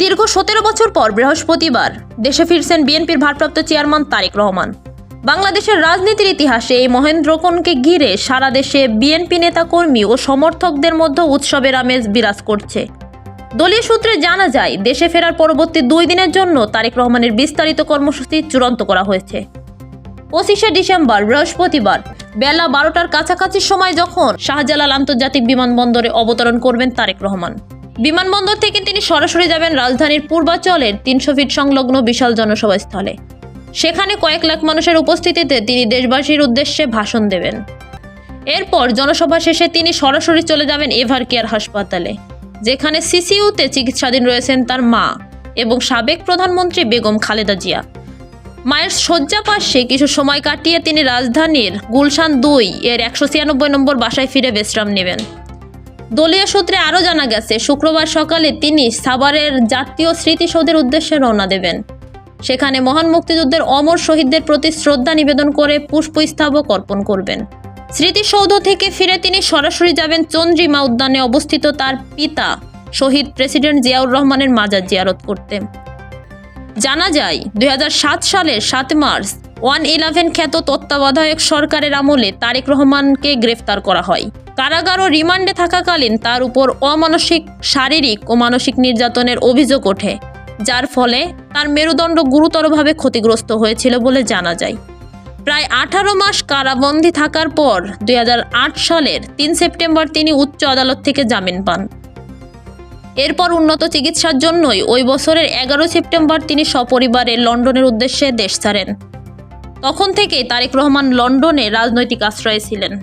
দীর্ঘ 17 বছর পর বৃহস্পতিবার দেশে ফিরছেন বিএনপির ভারপ্রাপ্ত চেয়ারম্যান তারেক রহমান। বাংলাদেশের রাজনীতির ইতিহাসে এই মহেন্দ্রক্ষণকে ঘিরে সারা দেশে বিএনপি নেতাকর্মী ও সমর্থকদের মধ্যে উৎসবের আমেজ বিরাজ করছে। দলীয় সূত্রে জানা যায়, দেশে ফেরার পরবর্তী 2 দিনের জন্য তারেক রহমানের বিস্তারিত কর্মসূচি চূড়ান্ত করা হয়েছে। 25শে ডিসেম্বর বৃহস্পতিবার বেলা 12টার কাছাকাছি সময় যখন শাহজালাল আন্তর্জাতিক বিমানবন্দরে অবতরণ করবেন তারেক রহমান, বিমানবন্দর থেকে তিনি সরাসরি যাবেন রাজধানীর পূর্বাঞ্চলের 300 ফিট সংলগ্ন বিশাল জনসভাস্থলে। সেখানে কয়েক লাখ মানুষের উপস্থিতিতে তিনি দেশবাসীর উদ্দেশ্যে ভাষণ দেবেন। এরপর জনসভা শেষে তিনি সরাসরি চলে যাবেন এভার কেয়ার হাসপাতালে, যেখানে সিসিইউতে চিকিৎসাধীন রয়েছেন তার মা এবং সাবেক প্রধানমন্ত্রী বেগম খালেদা জিয়া। মায়ের শয্যা পাশে কিছু সময় কাটিয়ে তিনি রাজধানীর গুলশান 2 এর 196 নম্বর বাসায় ফিরে বিশ্রাম নেবেন। দলীয় সূত্রে আরও জানা গেছে, শুক্রবার সকালে তিনি সাভারের জাতীয় স্মৃতিসৌধের উদ্দেশ্যে রওনা দেবেন। সেখানে মহান মুক্তিযুদ্ধের অমর শহীদদের প্রতি শ্রদ্ধা নিবেদন করে পুষ্পস্তবক অর্পণ করবেন। স্মৃতিসৌধ থেকে ফিরে তিনি সরাসরি যাবেন চন্দ্রিমা উদ্যানে অবস্থিত তার পিতা শহীদ প্রেসিডেন্ট জিয়াউর রহমানের মাজার জিয়ারত করতে। জানা যায়, 2007 সালের 7 মার্চ 111 খ্যাত তত্ত্বাবধায়ক সরকারের আমলে তারেক রহমানকে গ্রেফতার করা হয়। কারাগার ও রিমান্ডে থাকাকালীন তার উপর অমানসিক শারীরিক ও মানসিক নির্যাতনের অভিযোগ ওঠে, যার ফলে তার মেরুদণ্ড গুরুতরভাবে ক্ষতিগ্রস্ত হয়েছিল বলে জানা যায়। প্রায় 18 মাস কারাবন্দী থাকার পর 2008 সালের 3 সেপ্টেম্বর তিনি উচ্চ আদালত থেকে জামিন পান। এরপর উন্নত চিকিৎসার জন্যই ওই বছরের 11 সেপ্টেম্বর তিনি সপরিবারে লন্ডনের উদ্দেশ্যে দেশ ছাড়েন। তখন থেকেই তারেক রহমান লন্ডনে রাজনৈতিক আশ্রয়ে ছিলেন।